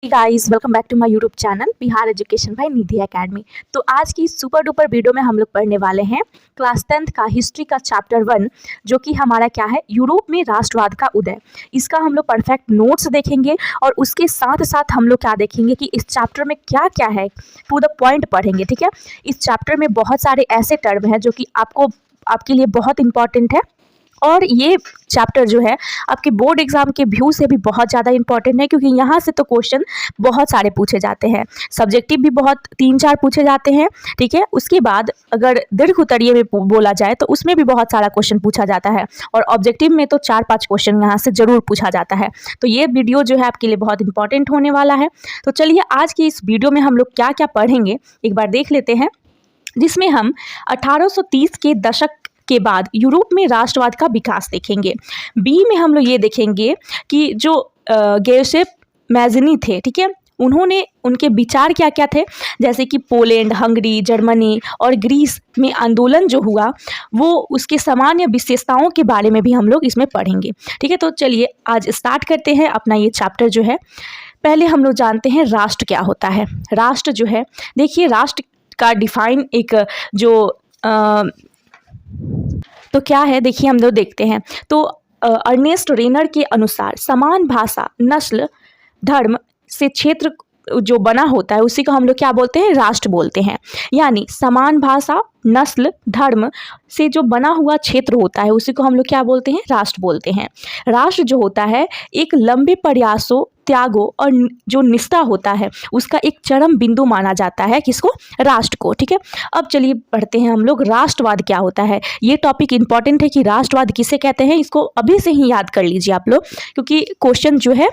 Guys welcome back to my YouTube channel Bihar education by Nidhi academy. तो आज की super duper video में हम लोग पढ़ने वाले हैं क्लास 10th का हिस्ट्री का चैप्टर 1, जो कि हमारा क्या है, यूरोप में राष्ट्रवाद का उदय। इसका हम लोग परफेक्ट नोट्स देखेंगे और उसके साथ साथ हम लोग क्या देखेंगे कि इस चैप्टर में क्या क्या है, टू द पॉइंट पढ़ेंगे। ठीक है, इस चैप्टर में बहुत सारे ऐसे टर्म हैं जो कि आपके लिए बहुत इंपॉर्टेंट है, और ये चैप्टर जो है आपके बोर्ड एग्जाम के व्यू से भी बहुत ज़्यादा इंपॉर्टेंट है, क्योंकि यहाँ से तो क्वेश्चन बहुत सारे पूछे जाते हैं। सब्जेक्टिव भी बहुत 3-4 पूछे जाते हैं। ठीक है, उसके बाद अगर दीर्घ उत्तरीय में बोला जाए तो उसमें भी बहुत सारा क्वेश्चन पूछा जाता है, और ऑब्जेक्टिव में तो 4-5 क्वेश्चन यहाँ से ज़रूर पूछा जाता है। तो ये वीडियो जो है आपके लिए बहुत इंपॉर्टेंट होने वाला है। तो चलिए आज की इस वीडियो में हम लोग क्या क्या पढ़ेंगे एक बार देख लेते हैं, जिसमें हम 1830 के दशक के बाद यूरोप में राष्ट्रवाद का विकास देखेंगे। बी में हम लोग ये देखेंगे कि जो गेयोसेफ मैज़नी थे, ठीक है, उनके विचार क्या क्या थे, जैसे कि पोलैंड, हंगरी, जर्मनी और ग्रीस में आंदोलन जो हुआ वो उसके सामान्य विशेषताओं के बारे में भी हम लोग इसमें पढ़ेंगे। ठीक है, तो चलिए आज स्टार्ट करते हैं अपना ये चैप्टर जो है। पहले हम लोग जानते हैं राष्ट्र क्या होता है। राष्ट्र जो है, देखिए राष्ट्र का डिफाइन एक जो तो क्या है, देखिए हम लोग देखते हैं। तो अर्नेस्ट रेनर के अनुसार समान भाषा, नस्ल, धर्म से क्षेत्र जो बना होता है उसी को हम लोग क्या बोलते हैं, राष्ट्र बोलते हैं। यानी समान भाषा, नस्ल, धर्म से जो बना हुआ क्षेत्र होता है उसी को हम लोग क्या बोलते हैं, राष्ट्र बोलते हैं। राष्ट्र जो होता है एक लंबे प्रयासों, त्यागों और जो निष्ठा होता है उसका एक चरम बिंदु माना जाता है, किसको, राष्ट्र को। ठीक है, अब चलिए पढ़ते हैं हम लोग राष्ट्रवाद क्या होता है। ये टॉपिक इंपॉर्टेंट है कि राष्ट्रवाद किसे कहते हैं, इसको अभी से ही याद कर लीजिए आप लोग, क्योंकि क्वेश्चन जो है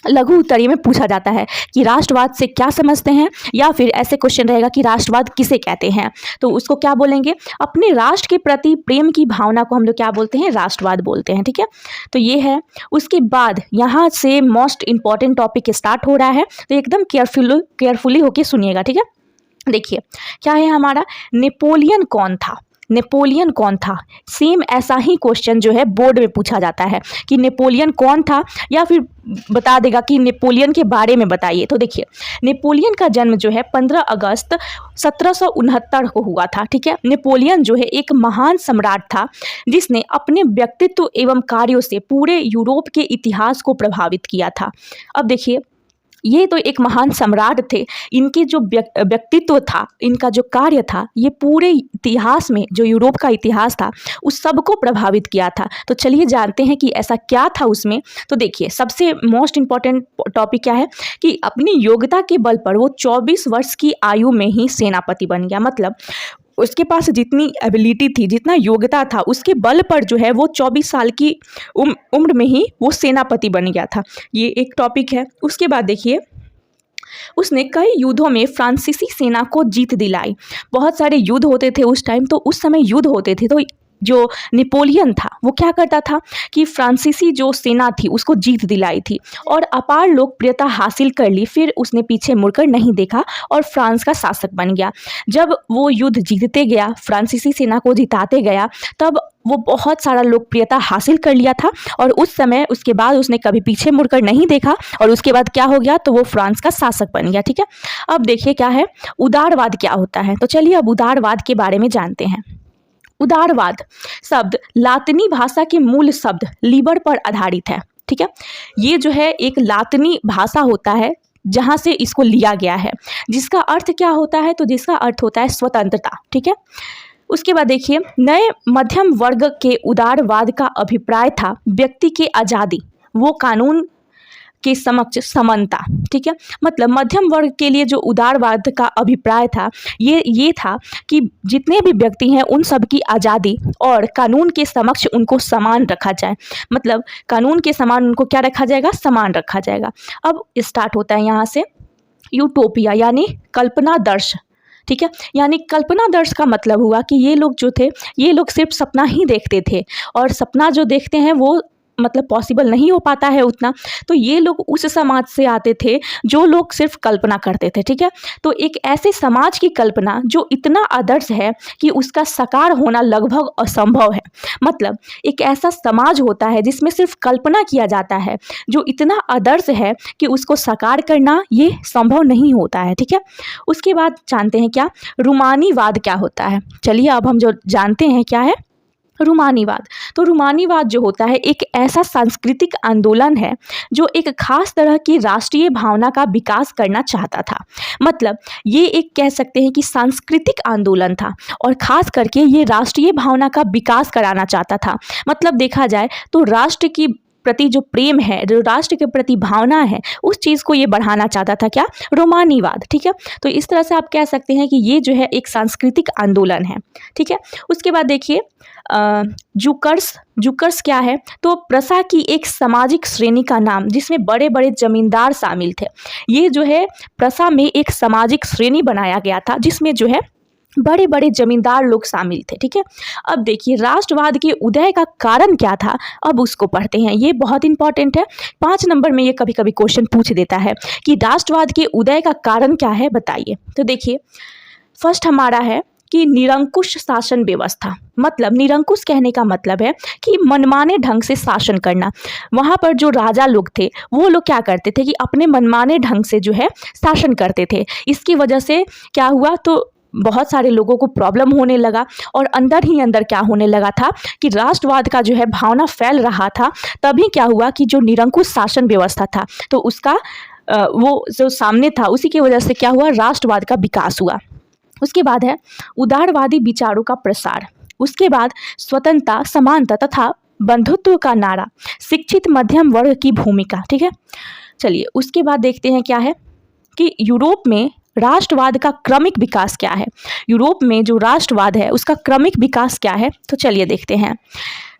लघु उत्तरीय में पूछा जाता है कि राष्ट्रवाद से क्या समझते हैं, या फिर ऐसे क्वेश्चन रहेगा कि राष्ट्रवाद किसे कहते हैं, तो उसको क्या बोलेंगे, अपने राष्ट्र के प्रति प्रेम की भावना को हम लोग क्या बोलते हैं, राष्ट्रवाद बोलते हैं। ठीक है, तो ये है। उसके बाद यहाँ से मोस्ट इंपॉर्टेंट टॉपिक स्टार्ट हो रहा है, तो एकदम केयरफुली होके सुनिएगा। ठीक है, देखिए क्या है हमारा, नेपोलियन कौन था। नेपोलियन कौन था, सेम ऐसा ही क्वेश्चन जो है बोर्ड में पूछा जाता है कि नेपोलियन कौन था, या फिर बता देगा कि नेपोलियन के बारे में बताइए। तो देखिए नेपोलियन का जन्म जो है 15 अगस्त 1769 को हुआ था। ठीक है, नेपोलियन जो है एक महान सम्राट था जिसने अपने व्यक्तित्व एवं कार्यों से पूरे यूरोप के इतिहास को प्रभावित किया था। अब देखिए ये तो एक महान सम्राट थे, इनके जो व्यक्तित्व था, इनका जो कार्य था, ये पूरे इतिहास में, जो यूरोप का इतिहास था उस सबको प्रभावित किया था। तो चलिए जानते हैं कि ऐसा क्या था उसमें। तो देखिए सबसे मोस्ट इम्पॉर्टेंट टॉपिक क्या है कि अपनी योग्यता के बल पर वो 24 वर्ष की आयु में ही सेनापति बन गया। मतलब उसके पास जितनी एबिलिटी थी, जितना योग्यता था, उसके बल पर जो है वो 24 साल की उम्र में ही वो सेनापति बन गया था। ये एक टॉपिक है। उसके बाद देखिए उसने कई युद्धों में फ्रांसीसी सेना को जीत दिलाई। बहुत सारे युद्ध होते थे उस टाइम, तो उस समय युद्ध होते थे, तो जो नेपोलियन था वो क्या करता था कि फ्रांसीसी जो सेना थी उसको जीत दिलाई थी और अपार लोकप्रियता हासिल कर ली। फिर उसने पीछे मुड़कर नहीं देखा और फ्रांस का शासक बन गया। जब वो युद्ध जीतते गया, फ्रांसीसी सेना को जिताते गया, तब वो बहुत सारा लोकप्रियता हासिल कर लिया था, और उस समय उसके बाद उसने कभी पीछे मुड़कर नहीं देखा, और उसके बाद क्या हो गया, तो वो फ्रांस का शासक बन गया। ठीक है, अब देखिए क्या है, उदारवाद क्या होता है। तो चलिए अब उदारवाद के बारे में जानते हैं। उदारवाद शब्द लातिनी भाषा के मूल शब्द लीबर पर आधारित है। ठीक है, ये जो है एक लातिनी भाषा होता है जहाँ से इसको लिया गया है, जिसका अर्थ क्या होता है, तो जिसका अर्थ होता है स्वतंत्रता। ठीक है, उसके बाद देखिए नए मध्यम वर्ग के उदारवाद का अभिप्राय था व्यक्ति की आज़ादी, वो कानून के समक्ष समानता। ठीक है, मतलब मध्यम वर्ग के लिए जो उदारवाद का अभिप्राय था ये था कि जितने भी व्यक्ति हैं उन सब की आज़ादी और कानून के समक्ष उनको समान रखा जाए। मतलब कानून के समान उनको क्या रखा जाएगा, समान रखा जाएगा। अब स्टार्ट होता है यहाँ से यूटोपिया, यानी कल्पना दर्श। ठीक है, यानी कल्पना दर्श का मतलब हुआ कि ये लोग जो थे, ये लोग सिर्फ सपना ही देखते थे, और सपना जो देखते हैं वो मतलब पॉसिबल नहीं हो पाता है उतना, तो ये लोग उस समाज से आते थे जो लोग सिर्फ कल्पना करते थे, ठीक है। तो एक ऐसे समाज की कल्पना जो इतना आदर्श है कि उसका साकार होना लगभग असंभव है। मतलब एक ऐसा समाज होता है जिसमें सिर्फ कल्पना किया जाता है, जो इतना आदर्श है कि उसको साकार करना ये संभव नहीं होता है, ठीक है। उसके बाद जानते हैं क्या रूमानीवाद क्या होता है। चलिए अब हम जो जानते हैं क्या है रूमानीवाद। तो रूमानीवाद जो होता है एक ऐसा सांस्कृतिक आंदोलन है जो एक खास तरह की राष्ट्रीय भावना का विकास करना चाहता था। मतलब ये एक कह सकते हैं कि सांस्कृतिक आंदोलन था और खास करके ये राष्ट्रीय भावना का विकास कराना चाहता था। मतलब देखा जाए तो राष्ट्र की प्रति जो प्रेम है, जो राष्ट्र के प्रति भावना है, उस चीज़ को ये बढ़ाना चाहता था क्या रोमानीवाद, ठीक है। तो इस तरह से आप कह सकते हैं कि ये जो है एक सांस्कृतिक आंदोलन है, ठीक है। उसके बाद देखिए जुकर्स क्या है, तो प्रसा की एक सामाजिक श्रेणी का नाम जिसमें बड़े बड़े जमींदार शामिल थे। ये जो है प्रसा में एक सामाजिक श्रेणी बनाया गया था जिसमें जो है बड़े बड़े जमींदार लोग शामिल थे, ठीक है। अब देखिए राष्ट्रवाद के उदय का कारण क्या था, अब उसको पढ़ते हैं, ये बहुत इंपॉर्टेंट है। 5 नंबर में ये कभी कभी क्वेश्चन पूछ देता है कि राष्ट्रवाद के उदय का कारण क्या है, बताइए। तो देखिए फर्स्ट हमारा है कि निरंकुश शासन व्यवस्था। मतलब निरंकुश कहने का मतलब है कि मनमाने ढंग से शासन करना। वहाँ पर जो राजा लोग थे वो लोग क्या करते थे कि अपने मनमाने ढंग से जो है शासन करते थे। इसकी वजह से क्या हुआ, तो बहुत सारे लोगों को प्रॉब्लम होने लगा और अंदर ही अंदर क्या होने लगा था कि राष्ट्रवाद का जो है भावना फैल रहा था। तभी क्या हुआ कि जो निरंकुश शासन व्यवस्था था तो उसका वो जो सामने था उसी की वजह से क्या हुआ, राष्ट्रवाद का विकास हुआ। उसके बाद है उदारवादी विचारों का प्रसार। उसके बाद स्वतंत्रता, समानता तथा बंधुत्व का नारा, शिक्षित मध्यम वर्ग की भूमिका, ठीक है। चलिए उसके बाद देखते हैं क्या है कि यूरोप में राष्ट्रवाद का क्रमिक विकास क्या है। यूरोप में जो राष्ट्रवाद है उसका क्रमिक विकास क्या है, तो चलिए देखते हैं।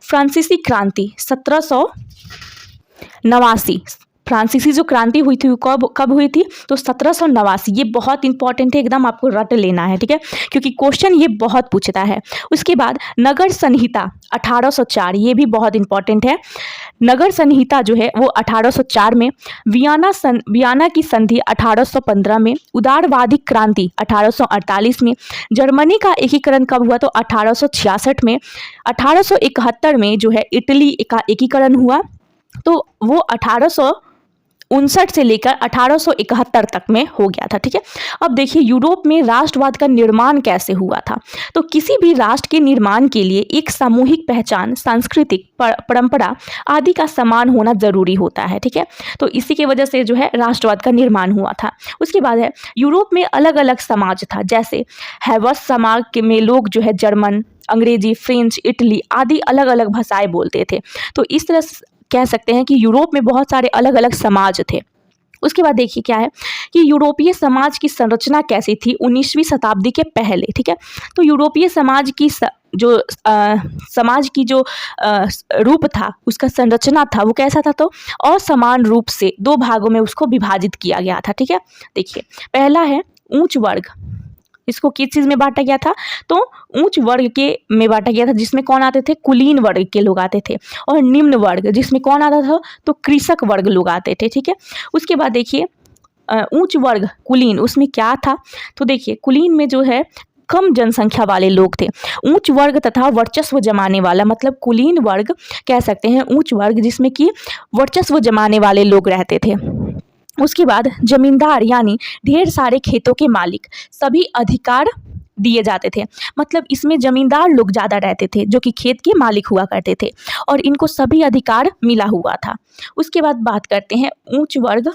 फ्रांसीसी क्रांति 1789, फ्रांसीसी जो क्रांति हुई थी कब हुई थी, तो 1789। ये बहुत इंपॉर्टेंट है, एकदम आपको रट लेना है, ठीक है, क्योंकि क्वेश्चन ये बहुत पूछता है। उसके बाद नगर संहिता 1804, ये भी बहुत इंपॉर्टेंट है। नगर संहिता जो है वो 1804 में, वियना की संधि 1815 में, उदारवादी क्रांति 1848 में, जर्मनी का एकीकरण कब हुआ, तो 1866 में, 1871 में जो है इटली का एकीकरण हुआ, तो वो 1859 से लेकर 1871 तक में हो गया था, ठीक है। अब देखिए यूरोप में राष्ट्रवाद का निर्माण कैसे हुआ था। तो किसी भी राष्ट्र के निर्माण के लिए एक सामूहिक पहचान, सांस्कृतिक परंपरा आदि का समान होना जरूरी होता है, ठीक है। तो इसी की वजह से जो है राष्ट्रवाद का निर्माण हुआ था। उसके बाद है यूरोप में अलग अलग समाज था, जैसे हैवस समाज में लोग जो है जर्मन, अंग्रेजी, फ्रेंच, इटली आदि अलग अलग भाषाएं बोलते थे। तो इस तरह कह सकते हैं कि यूरोप में बहुत सारे अलग अलग समाज थे। उसके बाद देखिए क्या है कि यूरोपीय समाज की संरचना कैसी थी 19वीं शताब्दी के पहले, ठीक है। तो यूरोपीय समाज की समाज की जो रूप था, उसका संरचना था, वो कैसा था, तो असमान रूप से 2 भागों में उसको विभाजित किया गया था, ठीक है। देखिए पहला है उच्च वर्ग, इसको किस चीज़ में बांटा गया था, तो उच्च वर्ग के में बांटा गया था, जिसमें कौन आते थे, कुलीन वर्ग के लोग आते थे, और निम्न वर्ग जिसमें कौन आता था, तो कृषक वर्ग लोग आते थे, ठीक है। उसके बाद देखिए उच्च वर्ग कुलीन, उसमें क्या था, तो देखिए कुलीन में जो है कम जनसंख्या वाले लोग थे। उच्च वर्ग तथा वर्चस्व जमाने वाला, मतलब कुलीन वर्ग कह सकते हैं उच्च वर्ग जिसमें कि वर्चस्व जमाने वाले लोग रहते थे। उसके बाद जमींदार यानी ढेर सारे खेतों के मालिक, सभी अधिकार दिए जाते थे। मतलब इसमें जमींदार लोग ज़्यादा रहते थे जो कि खेत के मालिक हुआ करते थे और इनको सभी अधिकार मिला हुआ था। उसके बाद बात करते हैं उच्च वर्ग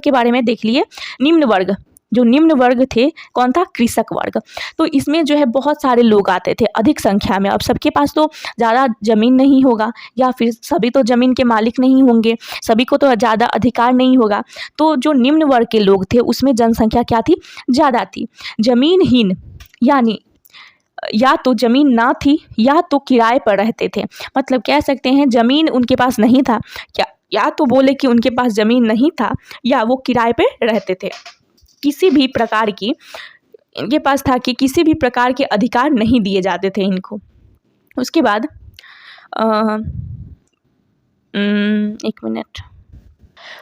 के बारे में देख लिए। निम्न वर्ग, जो निम्न वर्ग थे कौन था, कृषक वर्ग। तो इसमें जो है बहुत सारे लोग आते थे अधिक संख्या में। अब सबके पास तो ज़्यादा ज़मीन नहीं होगा, या फिर सभी तो ज़मीन के मालिक नहीं होंगे, सभी को तो ज़्यादा अधिकार नहीं होगा। तो जो निम्न वर्ग के लोग थे उसमें जनसंख्या क्या थी, ज़्यादा थी। जमीनहीन यानी या तो ज़मीन ना थी या तो किराए पर रहते थे। मतलब कह सकते हैं ज़मीन उनके पास नहीं था, या तो बोले कि उनके पास ज़मीन नहीं था या वो किराए पे रहते थे। किसी भी प्रकार की इनके पास था कि किसी भी प्रकार के अधिकार नहीं दिए जाते थे इनको। उसके बाद एक मिनट।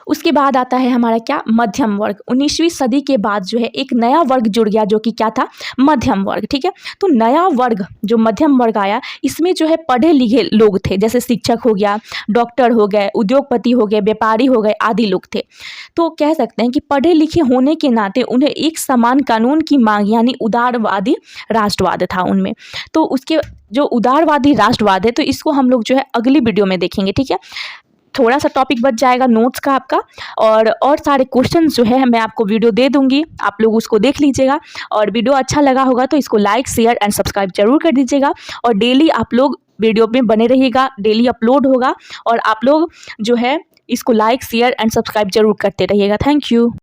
उसके बाद आता है हमारा क्या, मध्यम वर्ग। 19वीं सदी के बाद जो है एक नया वर्ग जुड़ गया जो कि क्या था, मध्यम वर्ग। ठीक है, तो नया वर्ग जो मध्यम वर्ग आया, इसमें जो है पढ़े लिखे लोग थे, जैसे शिक्षक हो गया, डॉक्टर हो गए, उद्योगपति हो गए, व्यापारी हो गए, आदि लोग थे। तो कह सकते हैं कि पढ़े लिखे होने के नाते उन्हें एक समान कानून की मांग, यानी उदारवादी राष्ट्रवाद था उनमें। तो उसके जो उदारवादी राष्ट्रवाद है, तो इसको हम लोग जो है अगली वीडियो में देखेंगे। ठीक है, थोड़ा सा टॉपिक बच जाएगा नोट्स का आपका, और सारे क्वेश्चंस जो है मैं आपको वीडियो दे दूंगी, आप लोग उसको देख लीजिएगा। और वीडियो अच्छा लगा होगा तो इसको लाइक, शेयर एंड सब्सक्राइब जरूर कर दीजिएगा। और डेली आप लोग वीडियो में बने रहिएगा, डेली अपलोड होगा, और आप लोग जो है इसको लाइक, शेयर एंड सब्सक्राइब जरूर करते रहिएगा। Thank you.